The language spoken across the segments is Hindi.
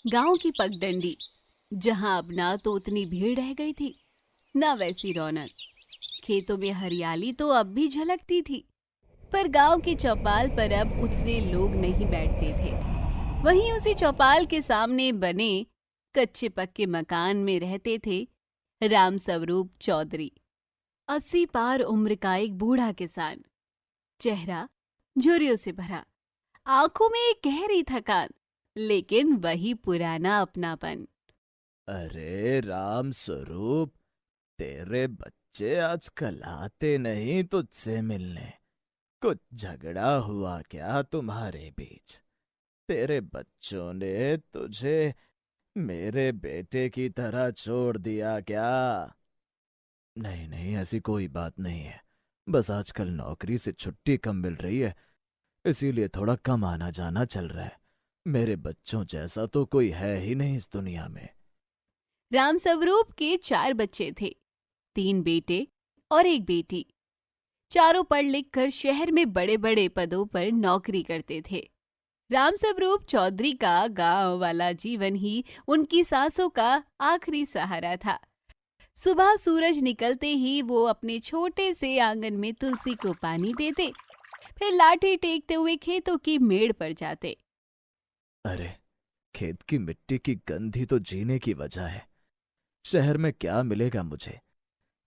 गांव की पगडंडी, जहां अब ना तो उतनी भीड़ रह गई थी, ना वैसी रौनक। खेतों में हरियाली तो अब भी झलकती थी, पर गांव की चौपाल पर अब उतने लोग नहीं बैठते थे। वहीं उसी चौपाल के सामने बने कच्चे पक्के मकान में रहते थे राम स्वरूप चौधरी। 80 पार उम्र का एक बूढ़ा किसान, चेहरा झुर्रियों से भरा, आंखों में एक गहरी थकान, लेकिन वही पुराना अपनापन। अरे राम स्वरूप, तेरे बच्चे आजकल आते नहीं तुझसे मिलने। कुछ झगड़ा हुआ क्या तुम्हारे बीच? तेरे बच्चों ने तुझे मेरे बेटे की तरह छोड़ दिया क्या? नहीं नहीं, ऐसी कोई बात नहीं है। बस आजकल नौकरी से छुट्टी कम मिल रही है, इसीलिए थोड़ा कम आना जाना चल रहा है। मेरे बच्चों जैसा तो कोई है ही नहीं इस दुनिया में। राम स्वरूप के 4 बच्चे थे, 3 बेटे और एक बेटी। चारों पढ़ लिख कर शहर में बड़े बड़े पदों पर नौकरी करते थे। राम स्वरूप चौधरी का गांव वाला जीवन ही उनकी सांसों का आखिरी सहारा था। सुबह सूरज निकलते ही वो अपने छोटे से आंगन में तुलसी को पानी देते, फिर लाठी टेकते हुए खेतों की मेड़ पर जाते। अरे, खेत की मिट्टी की गंध ही तो जीने की वजह है। शहर में क्या मिलेगा मुझे?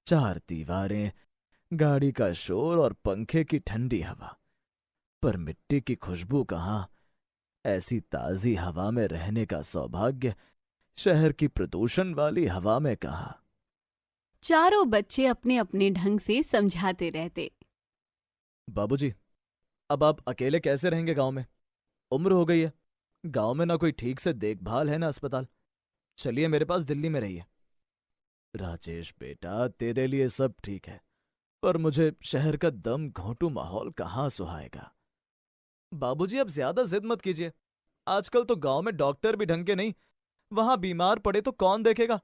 4 दीवारें, गाड़ी का शोर और पंखे की ठंडी हवा, पर मिट्टी की खुशबू कहाँ? ऐसी ताजी हवा में रहने का सौभाग्य शहर की प्रदूषण वाली हवा में कहाँ? चारों बच्चे अपने अपने ढंग से समझाते रहते। बाबूजी, अब आप अकेले कैसे रहेंगे गांव में? उम्र हो गई है, गांव में ना कोई ठीक से देखभाल है ना अस्पताल। चलिए मेरे पास दिल्ली में रहिए। राजेश बेटा, तेरे लिए सब ठीक है, पर मुझे शहर का दम घोंटू माहौल कहाँ सुहाएगा। बाबूजी, अब ज्यादा जिद मत कीजिए। आजकल तो गांव में डॉक्टर भी ढंग के नहीं, वहां बीमार पड़े तो कौन देखेगा?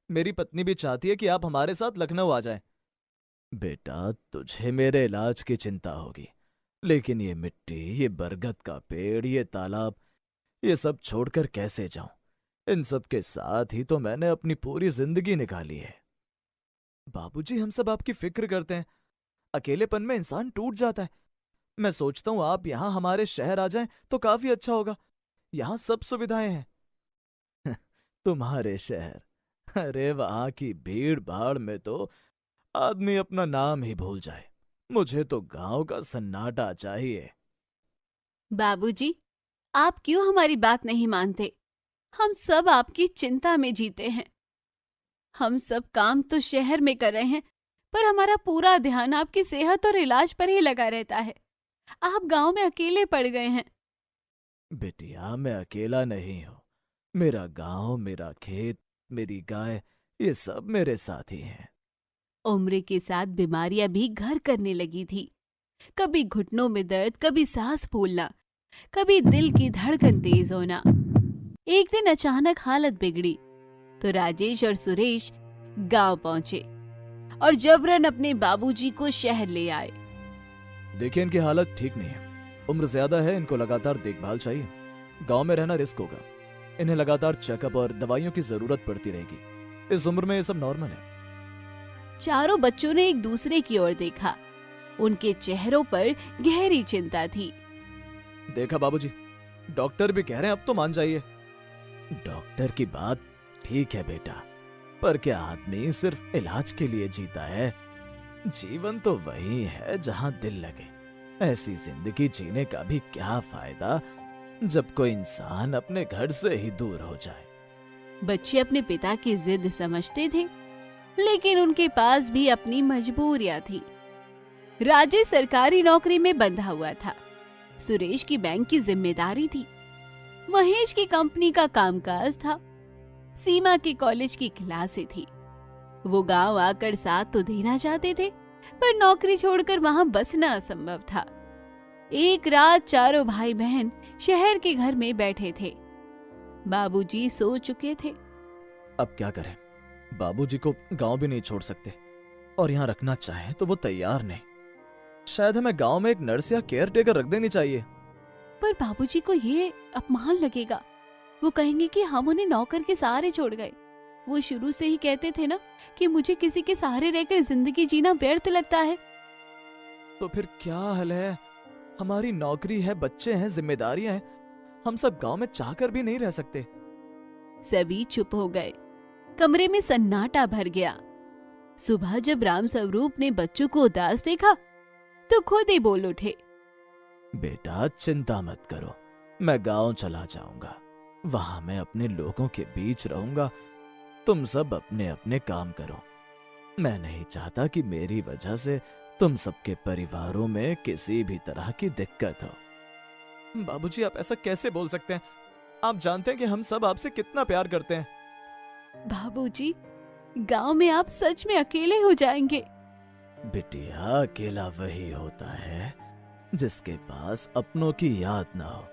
मेरी पत्नी भी चाहती है कि आप हमारे साथ लखनऊ आ जाएं। बेटा, तुझे मेरे इलाज की चिंता होगी, लेकिन ये मिट्टी, ये बरगद का पेड़, ये तालाब, ये सब छोड़कर कैसे जाऊं? इन सब के साथ ही तो मैंने अपनी पूरी जिंदगी निकाली है। बाबूजी, हम सब आपकी फिक्र करते हैं। अकेलेपन में इंसान टूट जाता है। मैं सोचता हूँ आप यहाँ हमारे शहर आ जाएं तो काफी अच्छा होगा। यहाँ सब सुविधाएं हैं। तुम्हारे शहर? अरे, वहां की भीड़ भाड़ में तो आदमी अपना नाम ही भूल जाए। मुझे तो गांव का सन्नाटा चाहिए। बाबूजी, आप क्यों हमारी बात नहीं मानते? हम सब आपकी चिंता में जीते हैं। हम सब काम तो शहर में कर रहे हैं, पर हमारा पूरा ध्यान आपकी सेहत और इलाज पर ही लगा रहता है। आप गांव में अकेले पड़ गए हैं। बिटिया, मैं अकेला नहीं हूं। मेरा गांव, मेरा खेत, मेरी गाय, ये सब मेरे साथी हैं। उम्र के साथ बीमारियां भी घर करने लगी थी। कभी घुटनों में दर्द, कभी सांस फूलना, कभी दिल की धड़कन तेज होना। एक दिन अचानक हालत बिगड़ी तो राजेश और सुरेश गांव पहुंचे और जबरन अपने बाबूजी को शहर ले आए। देखिए, इनकी हालत ठीक नहीं है। उम्र ज्यादा है, इनको लगातार देखभाल चाहिए। गांव में रहना रिस्क होगा। इन्हें लगातार चेकअप और दवाइयों की जरूरत पड़ती रहेगी। इस उम्र में ये सब नॉर्मल है। चारों बच्चों ने एक दूसरे की ओर देखा। उनके चेहरों पर गहरी चिंता थी। देखा बाबूजी, डॉक्टर भी कह रहे हैं अब तो मान जाइए। डॉक्टर की बात ठीक है बेटा, पर क्या आदमी सिर्फ इलाज के लिए जीता है? जीवन तो वही है जहां दिल लगे। ऐसी जिंदगी जीने का भी क्या फायदा जब कोई इंसान अपने घर से ही दूर हो जाए। बच्चे अपने पिता की जिद समझते थे, लेकिन उनके पास भी अपनी मजबूरियां थी। राजेश सरकारी नौकरी में बंधा हुआ था, सुरेश की बैंक की जिम्मेदारी थी, महेश की कंपनी का कामकाज था, सीमा के कॉलेज की क्लासें थी। वो गांव आकर साथ तो देना चाहते थे, पर नौकरी छोड़कर वहां बसना असंभव था। एक रात चारों भाई बहन शहर के घर में बैठे थे। बाबूजी सो चुके थे। अब क्या करें? बाबूजी को गांव भी नहीं छोड़ सकते, और यहाँ रखना चाहे तो वो तैयार नहीं। शायद हमें गांव में एक नर्स या केयर टेकर रख देनी चाहिए। पर बाबूजी को ये अपमान लगेगा। वो कहेंगे कि हम उन्हें नौकर के सहारे छोड़ गए। वो शुरू से ही कहते थे ना कि मुझे किसी के सहारे रहकर जिंदगी जीना व्यर्थ लगता है। तो फिर क्या हल है? हमारी नौकरी है, बच्चे हैं, जिम्मेदारियां हैं। हम सब गांव में चाहकर भी नहीं रह सकते। सभी चुप हो गए। कमरे में सन्नाटा भर गया। सुबह जब राम स्वरूप ने बच्चों को उदास देखा तो खुद ही बोल उठे, बेटा चिंता मत करो, मैं गांव चला जाऊंगा। वहां मैं अपने लोगों के बीच रहूंगा। तुम सब अपने अपने काम करो। मैं नहीं चाहता कि मेरी वजह से तुम सबके परिवारों में किसी भी तरह की दिक्कत हो। बाबूजी, आप ऐसा कैसे बोल सकते हैं? आप जानते हैं कि हम सब आपसे कितना प्यार करते हैं। बाबूजी, गांव में आप सच में अकेले हो जाएंगे। बिटिया, अकेला वही होता है जिसके पास अपनों की याद ना हो।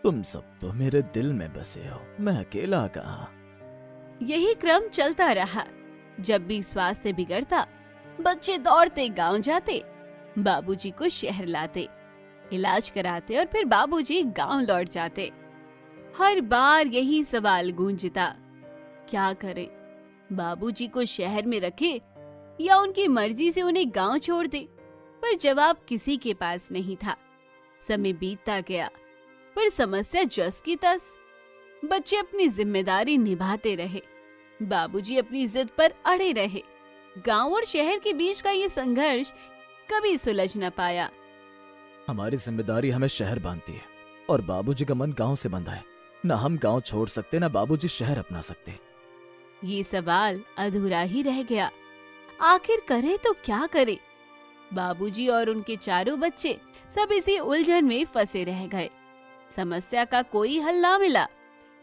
तुम सब तो मेरे दिल में बसे हो, मैं अकेला कहाँ। यही क्रम चलता रहा। जब भी स्वास्थ्य बिगड़ता, बच्चे दौड़ते गांव जाते, बाबूजी को शहर लाते, इलाज कराते और फिर बाबूजी गांव लौट जाते। हर बार यही सवाल गूंजता, क्या करें? बाबूजी को शहर में रखे या उनकी मर्जी से उन्हें गांव छोड़ दे? पर जवाब किसी के पास नहीं था। समय बीतता गया, पर समस्या जस की तस। बच्चे अपनी जिम्मेदारी निभाते रहे, बाबूजी अपनी जिद पर अड़े रहे। गांव और शहर के बीच का ये संघर्ष कभी सुलझ न पाया। हमारी जिम्मेदारी हमें शहर बांधती है और बाबूजी का मन गांव से बंधा है। ना हम गांव छोड़ सकते, ना बाबूजी शहर अपना सकते। ये सवाल अधूरा ही रह गया। आखिर करे तो क्या करे? बाबूजी और उनके चारों बच्चे सब इसी उलझन में फंसे रह गए। समस्या का कोई हल ना मिला।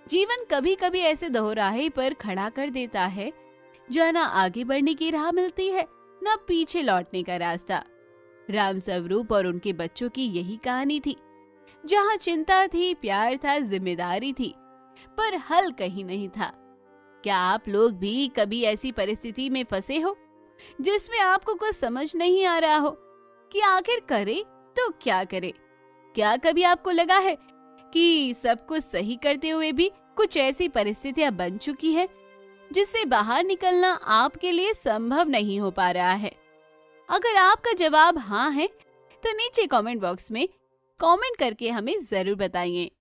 जीवन कभी कभी ऐसे दोहराहे पर खड़ा कर देता है, जो ना आगे बढ़ने की राह मिलती है, न पीछे लौटने का रास्ता। राम स्वरूप और उनके बच्चों की यही कहानी थी, जहाँ चिंता थी, प्यार था, जिम्मेदारी थी, पर हल कहीं नहीं था। क्या आप लोग भी कभी ऐसी परिस्थिति में फंसे हो जिसमें आपको कुछ समझ नहीं आ रहा हो कि आखिर करे तो क्या करे? क्या कभी आपको लगा है कि सब कुछ सही करते हुए भी कुछ ऐसी परिस्थितियां बन चुकी है जिससे बाहर निकलना आपके लिए संभव नहीं हो पा रहा है? अगर आपका जवाब हाँ है तो नीचे कमेंट बॉक्स में कमेंट करके हमें जरूर बताइए।